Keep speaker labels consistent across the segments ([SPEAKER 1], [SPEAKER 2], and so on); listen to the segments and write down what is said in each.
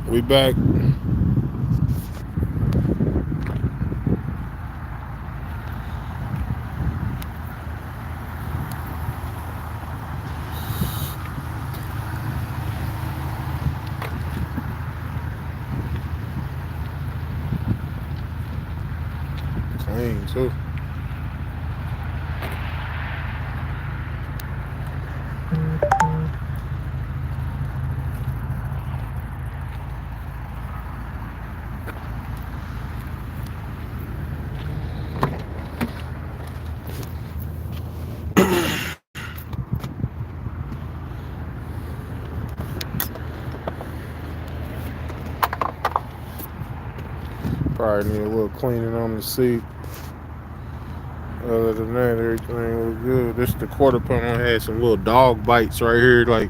[SPEAKER 1] We back. Clean too. Probably need a little cleaning on the seat. Other than that, everything was good. This the quarter panel had some little dog bites right here, like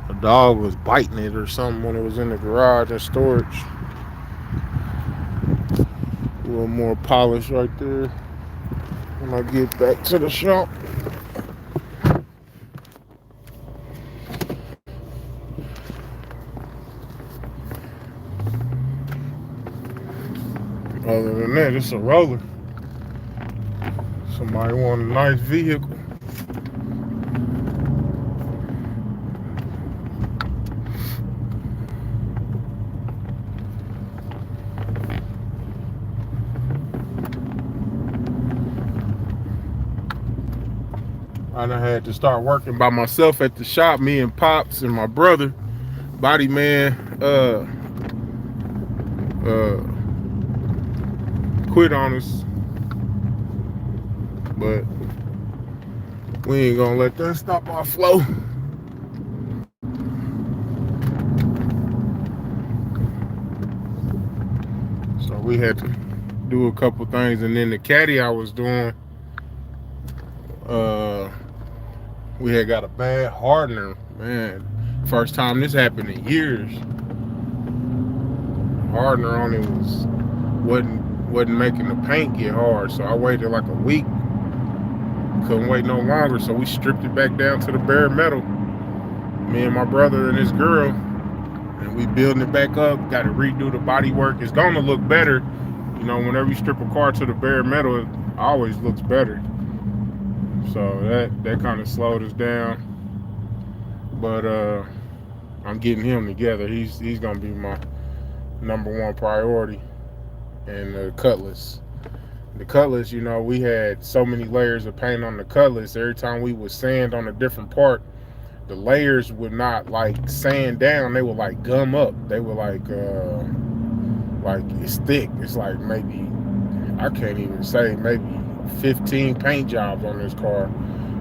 [SPEAKER 1] a dog was biting it or something when it was in the garage and storage. A little more polish right there. When I get back to the shop. Other than that, it's a roller. Somebody want a nice vehicle. I done had to start working by myself at the shop. Me and Pops and my brother, Body Man, uh, quit on us, but we ain't gonna let that stop our flow. So we had to do a couple things, and then the caddy I was doing, uh, we had got a bad hardener. Man, first time this happened in years. Hardener on it wasn't making the paint get hard, so I waited like a week. Couldn't wait no longer, so we stripped it back down to the bare metal. Me and my brother and his girl, and we building it back up. Got to redo the body work. It's gonna look better. You know, whenever you strip a car to the bare metal, it always looks better. So that kind of slowed us down. But I'm getting him together. He's gonna be my number one priority. And the Cutlass. The Cutlass, you know, we had so many layers of paint on the Cutlass. Every time we would sand on a different part, the layers would not like sand down. They would like gum up. They were like it's thick. It's like maybe I can't even say maybe 15 paint jobs on this car.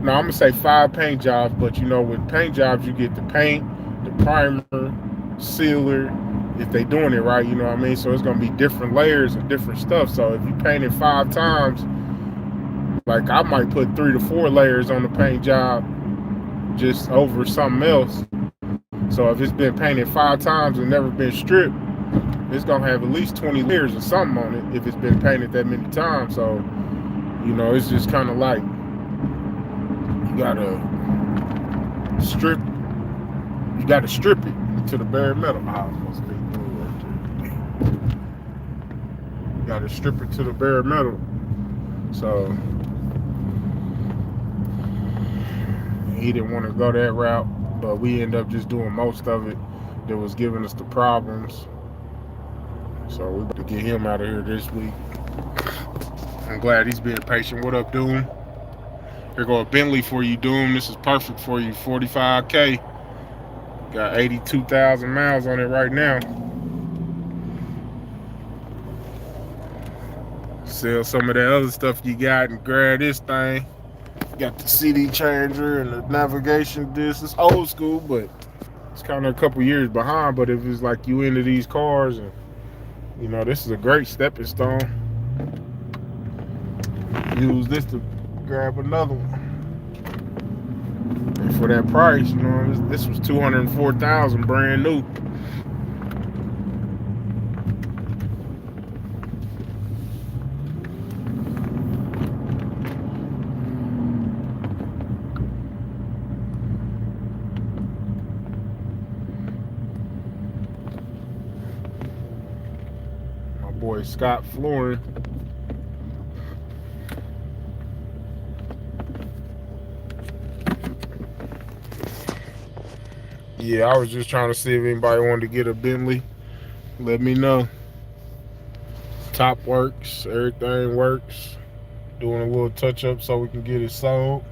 [SPEAKER 1] No, I'm gonna say 5 paint jobs, but you know, with paint jobs you get the paint, the primer, sealer, if they doing it right, you know what I mean? So it's gonna be different layers of different stuff. So if you paint it 5 times, like I might put 3 to 4 layers on the paint job just over something else. So if it's been painted 5 times and never been stripped, it's gonna have at least 20 layers or something on it if it's been painted that many times. So, you know, it's just kind of like you gotta strip it to the bare metal. You gotta strip it to the bare metal. So he didn't want to go that route, but we ended up just doing most of it that was giving us the problems. So we got to get him out of here this week. I'm glad he's being patient. What up, Doom? Here go a Bentley for you, Doom. This is perfect for you. 45K. Got 82,000 miles on it right now. Sell some of that other stuff you got and grab this thing. Got the CD changer and the navigation disc. It's old school, but it's kind of a couple years behind. But if it's like you into these cars, and you know, this is a great stepping stone. Use this to grab another one. And for that price, you know, this was 204,000 brand new. boy Scott Flooring. Yeah, I was just trying to see if anybody wanted to get a Bentley. Let me know. Top works, everything works. Doing a little touch up so we can get it sold.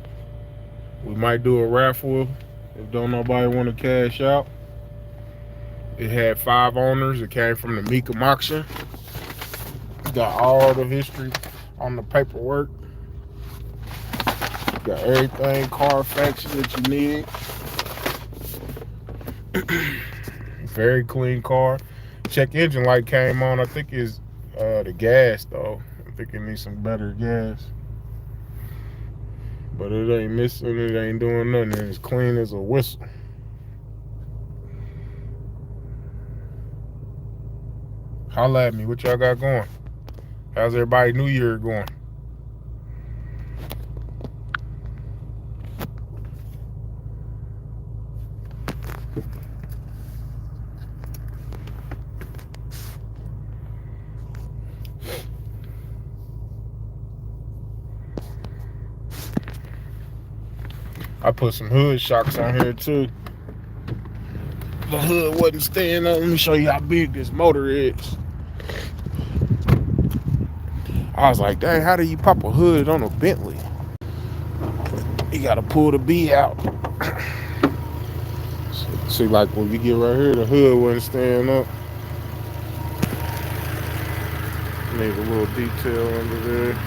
[SPEAKER 1] We might do a raffle if don't nobody want to cash out. It had 5 owners. It came from the Mecum auction. Got all the history on the paperwork. Got everything Carfax that you need. Very clean car. Check engine light came on. I think it's the gas though. I think it needs some better gas. But it ain't missing. It ain't doing nothing. It's clean as a whistle. Holla at me. What y'all got going? How's everybody New Year going? I put some hood shocks on here too. The hood wasn't staying up. Let me show you how big this motor is. I was like, dang, how do you pop a hood on a Bentley? You gotta pull the B out. See, like when you get right here, the hood wasn't staying up. Made a little detail under there.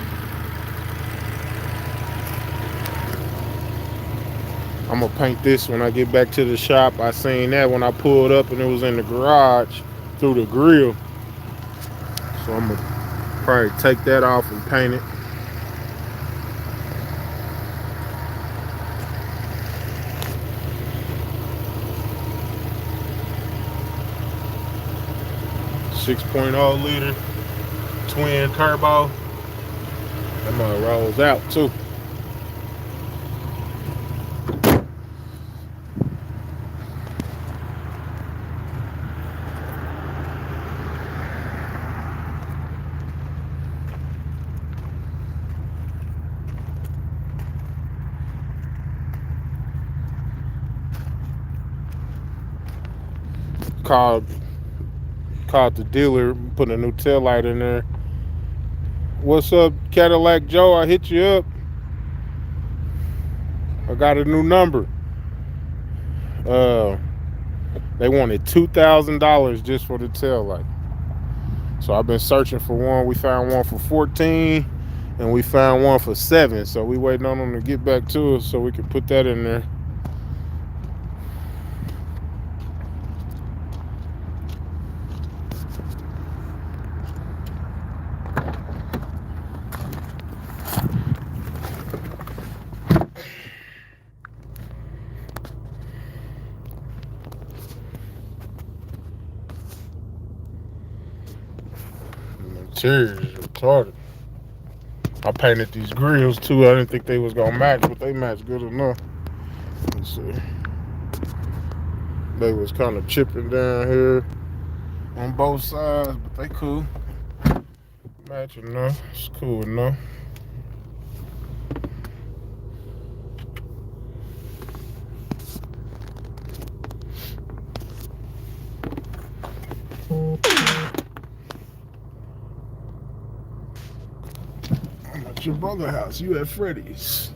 [SPEAKER 1] I'm gonna paint this when I get back to the shop. I seen that when I pulled up and it was in the garage through the grill. So I'm gonna probably take that off and paint it. .0 liter twin turbo. That mother rolls out too. Called the dealer, putting a new tail light in there. What's up, Cadillac Joe? I hit you up. I got a new number. They wanted $2,000 just for the tail light. So I've been searching for one. We found one for 14 and we found one for 7. So we waiting on them to get back to us so we can put that in there. Interior is retarded. I painted these grills too. I didn't think they was gonna match, but they match good enough. Let's see. They was kind of chipping down here on both sides, but they cool. Match enough. It's cool enough. I'm at your brother's house. You at Freddy's.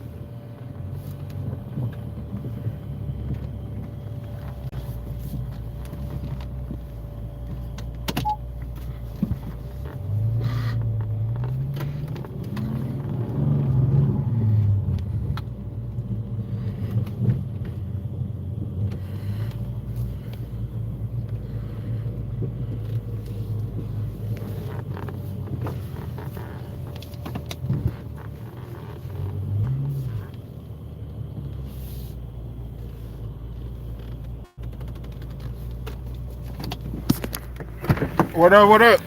[SPEAKER 1] What up, what up?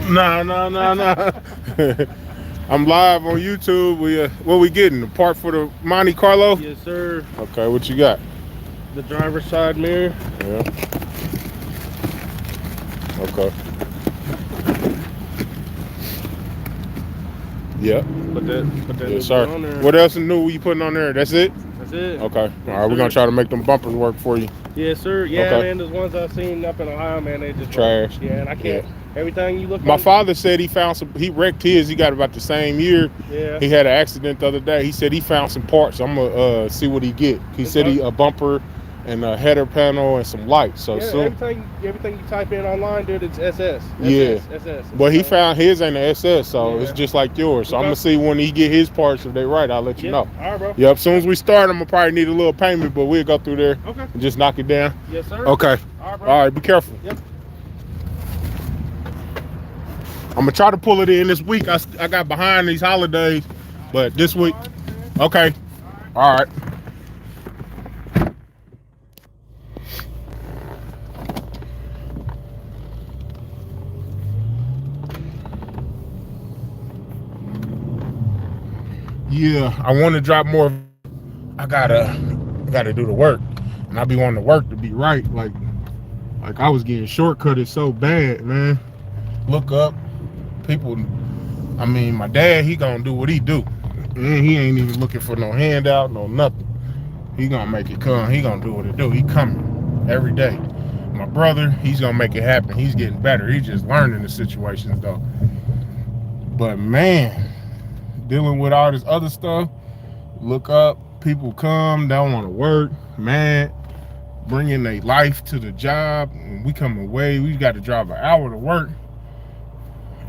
[SPEAKER 1] Nah. I'm live on YouTube. What we getting? The part for the Monte Carlo?
[SPEAKER 2] Yes, sir.
[SPEAKER 1] Okay, what you got?
[SPEAKER 2] The driver's side mirror.
[SPEAKER 1] Yeah. Okay. Yep.
[SPEAKER 2] Put that
[SPEAKER 1] Yes,
[SPEAKER 2] new
[SPEAKER 1] sir.
[SPEAKER 2] one on there.
[SPEAKER 1] What else new you putting on there? That's it?
[SPEAKER 2] That's it.
[SPEAKER 1] Okay. All
[SPEAKER 2] Yes,
[SPEAKER 1] right, we're
[SPEAKER 2] sir.
[SPEAKER 1] gonna try to make them bumpers work for you.
[SPEAKER 2] Yes, sir. Yeah,
[SPEAKER 1] Okay.
[SPEAKER 2] man. Those ones I've seen up in Ohio, man, they just
[SPEAKER 1] Trash.
[SPEAKER 2] yeah, and I
[SPEAKER 1] Yeah.
[SPEAKER 2] can't. Everything you look
[SPEAKER 1] My
[SPEAKER 2] on.
[SPEAKER 1] father said he found some. He wrecked his. He got about the same year.
[SPEAKER 2] Yeah.
[SPEAKER 1] He had an accident the other day. He said he found some parts. I'm gonna see what he get. He said he a bumper and a header panel and some lights. So
[SPEAKER 2] yeah,
[SPEAKER 1] soon.
[SPEAKER 2] everything you type in online, dude, it's SS.
[SPEAKER 1] Yeah.
[SPEAKER 2] SS.
[SPEAKER 1] But he found his ain't an SS, so
[SPEAKER 2] Yeah.
[SPEAKER 1] it's just like yours. So I'm
[SPEAKER 2] Okay.
[SPEAKER 1] gonna see when he get his parts. If they right, I'll let you know.
[SPEAKER 2] All right, bro.
[SPEAKER 1] Yep. As soon as we start, I'm gonna probably need a little payment, but we'll go through there
[SPEAKER 2] Okay.
[SPEAKER 1] and just knock it down.
[SPEAKER 2] Yes, sir.
[SPEAKER 1] Okay.
[SPEAKER 2] All right, bro.
[SPEAKER 1] All right. Be careful.
[SPEAKER 2] Yep.
[SPEAKER 1] I'm gonna try to pull it in this week. I got behind these holidays, but this week. Okay. All right. Yeah, I want to drop more. I gotta do the work, and I be wanting the work to be right. Like I was getting shortcutted so bad, man. Look up, people. I mean, my dad, he gonna do what he do. And he ain't even looking for no handout, no nothing. He gonna make it come. He gonna do what it do. He coming every day. My brother, he's gonna make it happen. He's getting better. He's just learning the situations though. But man, dealing with all this other stuff, look up, people come, don't want to work, mad, bringing their life to the job. And we come away, we got to drive an hour to work.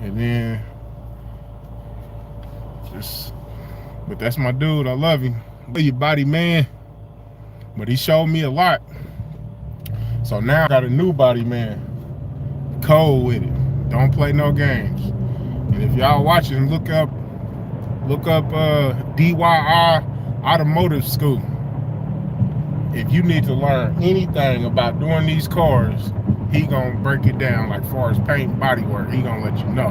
[SPEAKER 1] And then just, but that's my dude. I love him. Love your body, man. But he showed me a lot. So now I got a new body, man. Cold with it. Don't play no games. And if y'all watching, look up DYI Automotive School. If you need to learn anything about doing these cars, he gonna break it down. Like far as paint and body work, he gonna let you know.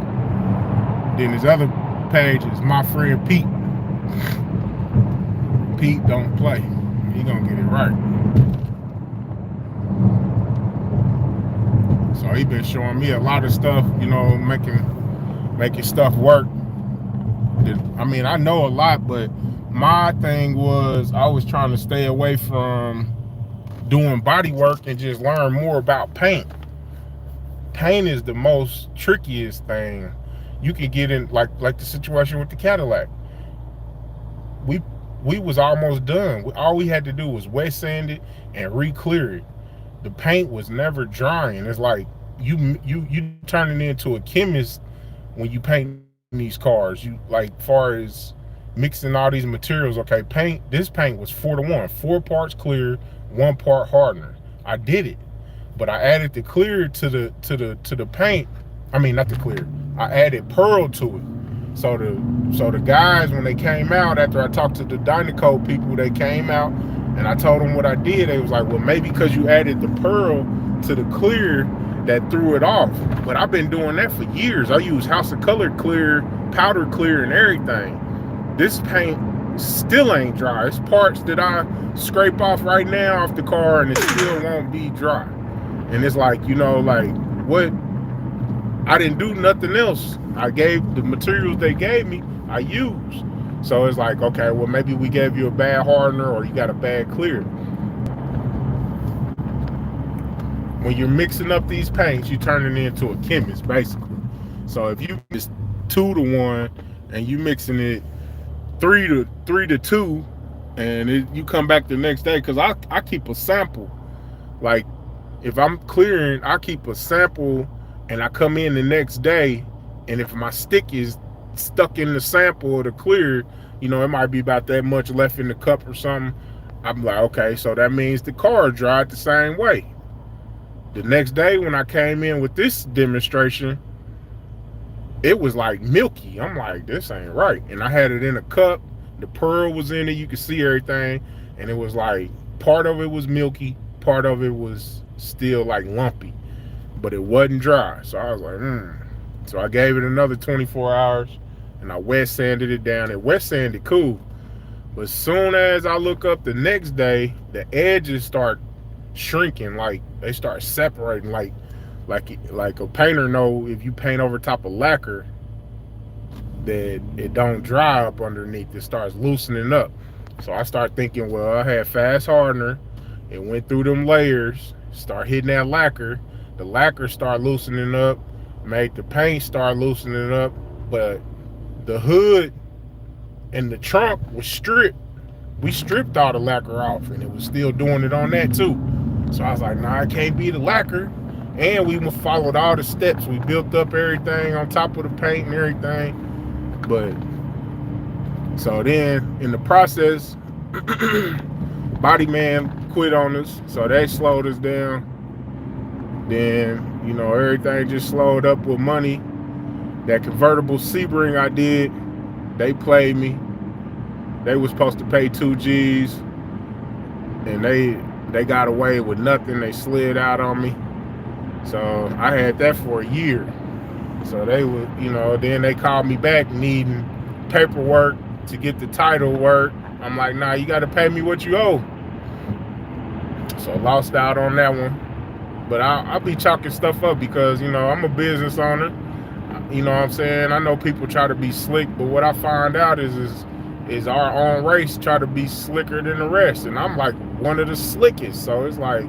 [SPEAKER 1] Then his other page is my friend Pete. Pete don't play. He gonna get it right. So he been showing me a lot of stuff, you know, making stuff work. I mean, I know a lot, but my thing was I was trying to stay away from doing body work and just learn more about paint. Paint is the most trickiest thing you can get in, like the situation with the Cadillac. We was almost done. All we had to do was wet sand it and re-clear it. The paint was never drying. It's like you turning into a chemist when you paint these cars. You like far as mixing all these materials. Okay, this paint was 4-to-1, 4 parts clear, 1 part hardener. I did it, but I added the clear to the paint. I mean, not the clear. I added pearl to it. So the guys, when they came out after I talked to the Dynaco people, they came out and I told them what I did. They was like, well, maybe because you added the pearl to the clear that threw it off. But I've been doing that for years. I use House of Color clear, powder clear, and everything. This paint still ain't dry. It's parts that I scrape off right now off the car and it still won't be dry. And it's like, you know, like what? I didn't do nothing else. I gave the materials they gave me, I used. So it's like, okay, well, maybe we gave you a bad hardener or you got a bad clear. When you're mixing up these paints, you're turning into a chemist, basically. So if you mix 2-to-1 and you mixing it 3-to-2, and you come back the next day, because I keep a sample. Like, if I'm clearing, I keep a sample, and I come in the next day, and if my stick is stuck in the sample or the clear, you know, it might be about that much left in the cup or something. I'm like, okay, so that means the car dried the same way. The next day when I came in with this demonstration, it was like milky. I'm like, this ain't right. And I had it in a cup. The pearl was in it. You could see everything. And it was like, part of it was milky. Part of it was still like lumpy. But it wasn't dry. So I was like, So I gave it another 24 hours. And I wet sanded it down. And wet sanded cool. But as soon as I look up the next day, the edges start shrinking. Like, they start separating. Like a painter know, if you paint over top of lacquer, that it don't dry up underneath. It starts loosening up. So I start thinking, well, I had fast hardener. It went through them layers, start hitting that lacquer. The lacquer start loosening up, made the paint start loosening up, but the hood and the trunk was stripped. We stripped all the lacquer off, and it was still doing it on that too. So I was like, nah, it can't be the lacquer. And we followed all the steps. We built up everything on top of the paint and everything. But so then in the process, Body Man quit on us, so that slowed us down. Then, you know, everything just slowed up with money. That convertible Sebring I did, they played me. They was supposed to pay 2 G's, and they got away with nothing. They slid out on me. So I had that for a year. So they would, you know, then they called me back needing paperwork to get the title work. I'm like, nah, you got to pay me what you owe. So lost out on that one. But I'll be chalking stuff up because, you know, I'm a business owner. You know what I'm saying? I know people try to be slick, but what I find out is our own race try to be slicker than the rest. And I'm like one of the slickest. So it's like,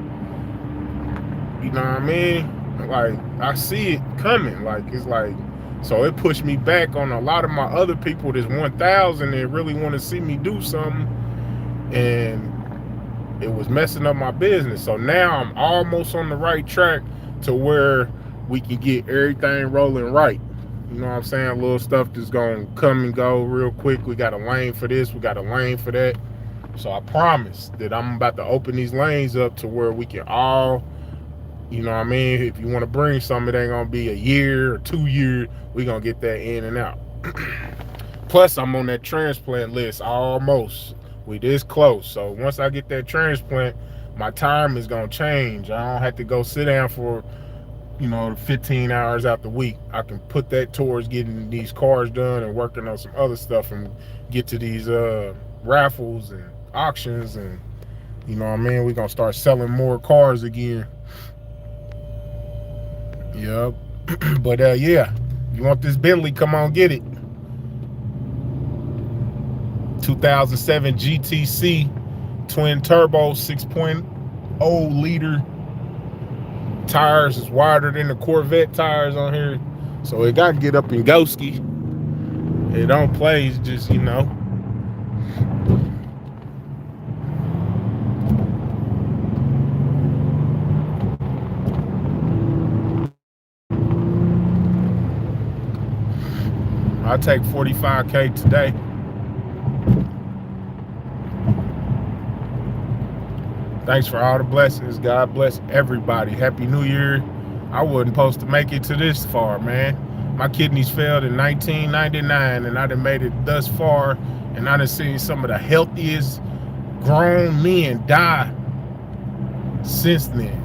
[SPEAKER 1] you know what I mean? Like, I see it coming. Like, it's like, so it pushed me back on a lot of my other people that's 1,000 and really want to see me do something. And it was messing up my business. So now I'm almost on the right track to where we can get everything rolling right. You know what I'm saying? Little stuff that's going to come and go real quick. We got a lane for this. We got a lane for that. So I promise that I'm about to open these lanes up to where we can all, you know what I mean? If you want to bring something, it ain't going to be a year or 2 years. We going to get that in and out. Plus, I'm on that transplant list almost. We this close. So once I get that transplant, my time is going to change. I don't have to go sit down for, you know, 15 hours out the week. I can put that towards getting these cars done and working on some other stuff and get to these raffles and auctions, and you know what I mean? We're going to start selling more cars again. Yep. But yeah, you want this Bentley, come on get it. 2007 GTC twin turbo 6.0 liter. Tires is wider than the Corvette tires on here, so it got to get up in Goski. It don't play, it's just, you know. I'll take 45K today. Thanks for all the blessings. God bless everybody. Happy New Year. I wasn't supposed to make it to this far, man. My kidneys failed in 1999, and I done made it thus far, and I done seen some of the healthiest grown men die since then.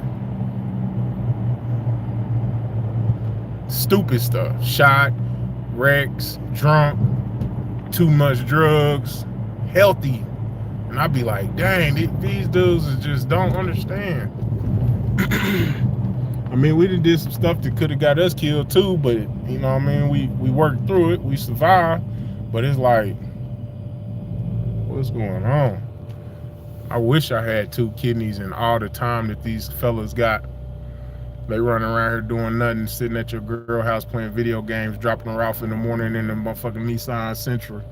[SPEAKER 1] Stupid stuff. Shot, wrecks, drunk, too much drugs, healthy. And I'd be like, dang, these dudes just don't understand. I mean, we did some stuff that could have got us killed too, but you know what I mean? We worked through it, we survived, but it's like, what's going on? I wish I had 2 kidneys and all the time that these fellas got. They running around here doing nothing, sitting at your girl house playing video games, dropping her off in the morning in the motherfucking Nissan Sentra.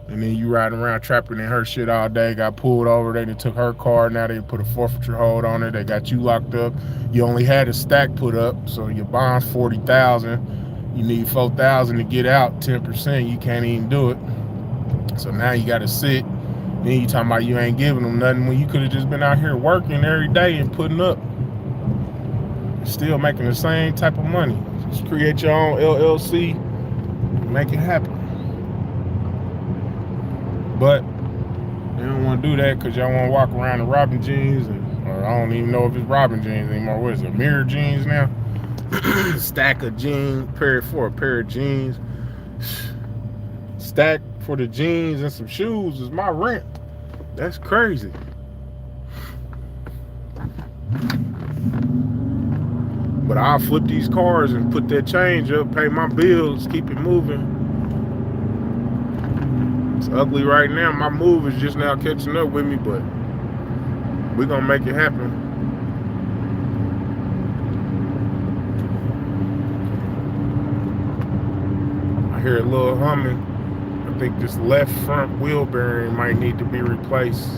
[SPEAKER 1] And then you riding around trapping in her shit all day, got pulled over, they took her car, now they put a forfeiture hold on it, they got you locked up. You only had a stack put up, so your bond's $40,000. You need $4,000 to get out, 10%, you can't even do it. So now you gotta sit, then you talking about you ain't giving them nothing when you could have just been out here working every day and putting up. Still making the same type of money. Just create your own LLC, make it happen. But they don't want to do that because y'all want to walk around in Robin jeans, or I don't even know if it's Robin jeans anymore. What is it, mirror jeans now? Stack of jeans, for a pair of jeans. Stack for the jeans and some shoes is my rent. That's crazy. But I'll flip these cars and put that change up, pay my bills, keep it moving. It's ugly right now. My move is just now catching up with me, but we're gonna make it happen. I hear a little humming. I think this left front wheel bearing might need to be replaced.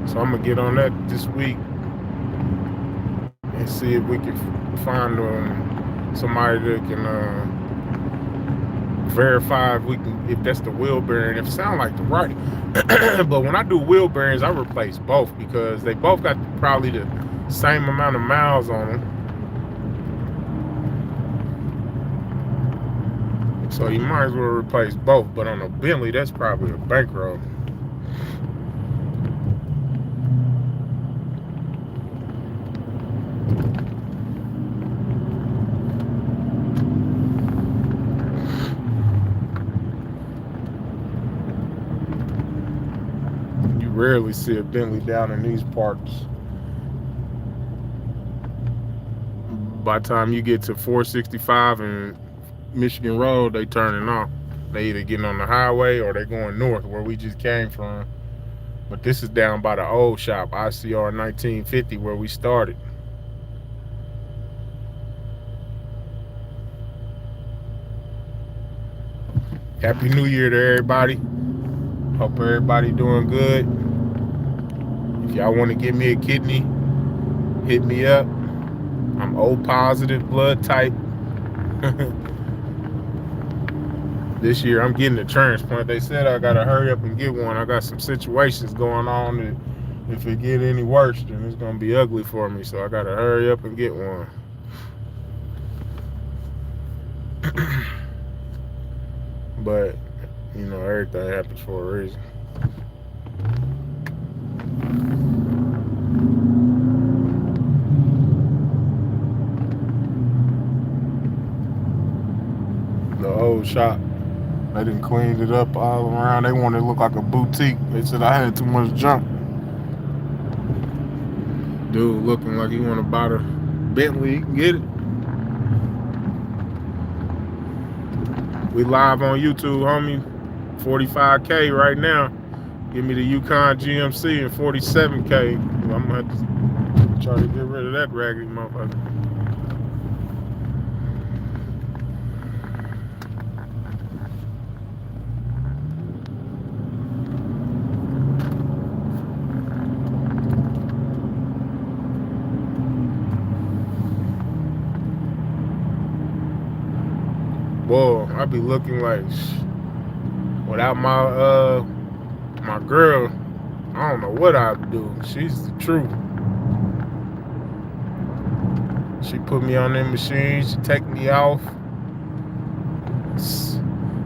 [SPEAKER 1] So I'm gonna get on that this week and see if we can find somebody that can verify if that's the wheel bearing. If it sounds like the right, but when I do wheel bearings, I replace both because they both got probably the same amount of miles on them. So you might as well replace both. But on a Bentley, that's probably a bankroll. You rarely see a Bentley down in these parts. By the time you get to 465 and Michigan Road, they turning off. They either getting on the highway or they going north where we just came from. But this is down by the old shop, ICR 1950, where we started. Happy New Year to everybody. Hope everybody doing good. If y'all want to give me a kidney, hit me up. I'm O positive blood type. This year I'm getting a transplant. They said I gotta hurry up and get one. I got some situations going on that if it get any worse, then it's gonna be ugly for me. So I gotta hurry up and get one. But you know, everything happens for a reason. The old shop, they done cleaned it up all around. They wanted it to look like a boutique. They said I had too much junk. Dude looking like he want to buy the Bentley, he can get it. We live on YouTube, homie. 45K right now. Give me the Yukon GMC and 47K. I'm gonna have to try to get rid of that raggedy motherfucker. Boy, I be looking like without my girl, I don't know what I'd do. She's the truth. She put me on them machines. She take me off.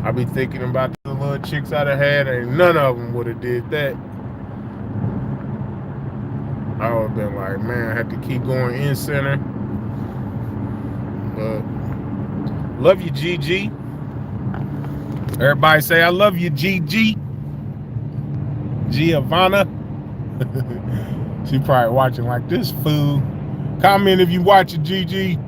[SPEAKER 1] I be thinking about the little chicks I'd have had, and none of them would have did that. I would have been like, man, I had to keep going in center. But love you, GG. Everybody say I love you, GG. Giovanna. She probably watching like this fool. Comment if you watching, GG.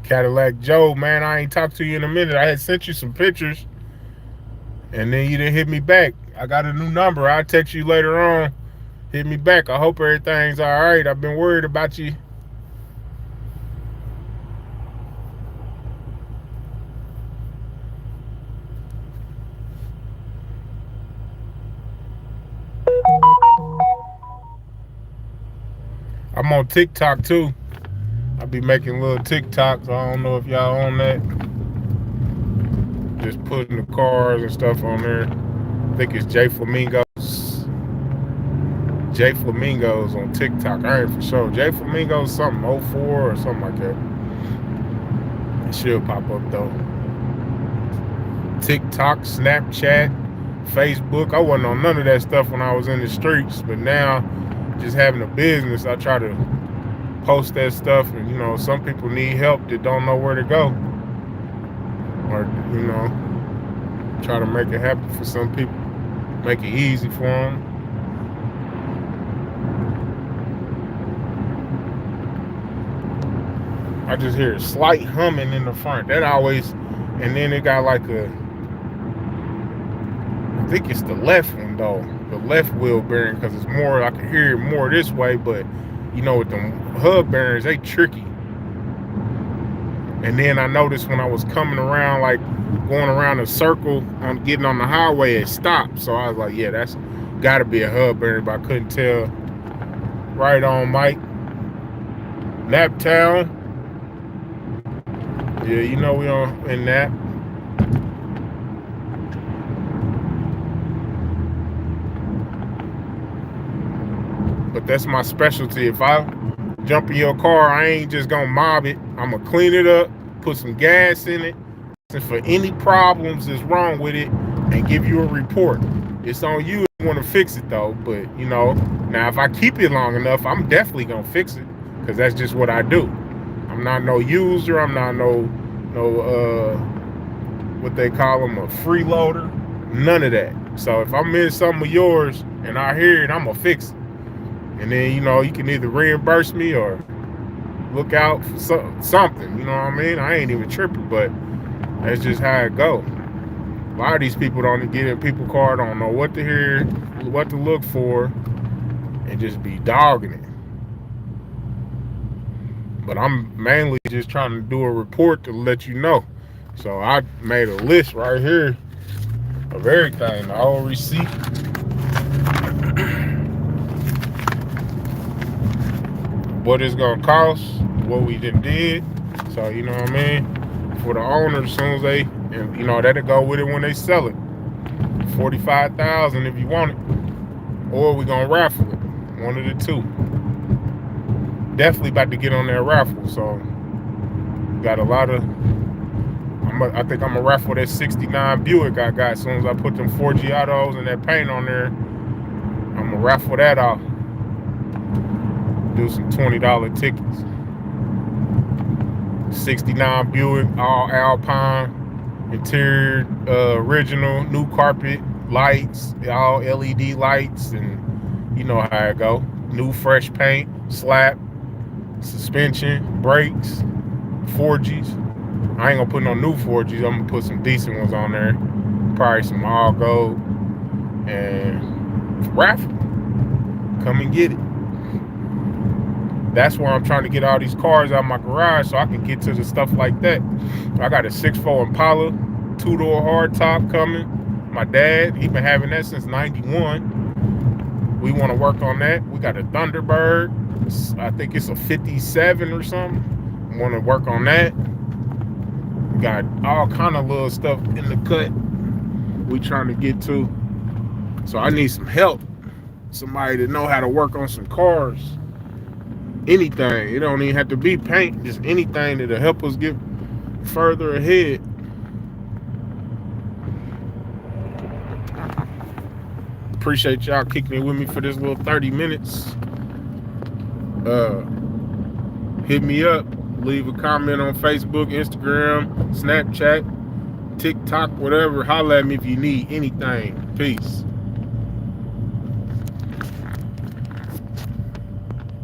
[SPEAKER 1] Cadillac Joe, man, I ain't talked to you in a minute. I had sent you some pictures, and then you didn't hit me back. I got a new number. I'll text you later on. Hit me back. I hope everything's all right. I've been worried about you. I'm on TikTok too. I be making little TikToks. I don't know if y'all on that. Just putting the cars and stuff on there. I think it's J Flamingos. J Flamingos on TikTok. I ain't for sure. J Flamingos something 04 or something like that. It should pop up though. TikTok, Snapchat, Facebook. I wasn't on none of that stuff when I was in the streets, but now just having a business, I try to post that stuff, and you know, some people need help that don't know where to go, or you know, try to make it happen for some people, make it easy for them. I just hear a slight humming in the front. That always, and then it got like a, I think it's the left one though, the left wheel bearing, because it's more, I can hear it more this way, but you know, with them hub bearings, they tricky. And then I noticed when I was coming around, like going around a circle, on getting on the highway, it stopped. So I was like, yeah, that's got to be a hub bearing, but I couldn't tell. Right on, Mike. Naptown. Yeah, you know we on in Nap. But that's my specialty. If I jump in your car, I ain't just gonna mob it. I'm gonna clean it up, put some gas in it, and for any problems that's wrong with it, and give you a report. It's on you if you want to fix it though. But you know, now if I keep it long enough, I'm definitely gonna fix it, because that's just what I do. I'm not no user. I'm not no what they call them, a freeloader. None of that. So if I'm in something of yours and I hear it, I'm gonna fix it. And then, you know, you can either reimburse me or look out for something, you know what I mean? I ain't even tripping, but that's just how it go. A lot of these people don't get in people's car, don't know what to hear, what to look for, and just be dogging it. But I'm mainly just trying to do a report to let you know. So I made a list right here of everything, the whole receipt. What it's gonna cost, what we did. So you know what I mean? For the owner, as soon as they, and you know, that'll go with it when they sell it. $45,000 if you want it. Or we gonna raffle it. One of the two. Definitely about to get on that raffle, so got a lot of, I think I'm gonna raffle that 69 Buick I got. As soon as I put them 4G autos and that paint on there, I'm gonna raffle that off. Do some $20 tickets. 69 Buick, all Alpine, interior, original, new carpet, lights, all LED lights, and you know how it go. New fresh paint, slap, suspension, brakes, 4Gs. I ain't gonna put no new 4Gs. I'm gonna put some decent ones on there. Probably some all gold, and raffle. Come and get it. That's why I'm trying to get all these cars out of my garage so I can get to the stuff like that. I got a 6.4 Impala, 2-door hardtop coming. My dad, he been having that since '91. We want to work on that. We got a Thunderbird. I think it's a 57 or something. Want to work on that. We got all kind of little stuff in the cut we trying to get to. So I need some help. Somebody to know how to work on some cars. Anything. It don't even have to be paint. Just anything that'll help us get further ahead. Appreciate y'all kicking it with me for this little 30 minutes. Hit me up. Leave a comment on Facebook, Instagram, Snapchat, TikTok, whatever. Holla at me if you need anything. Peace.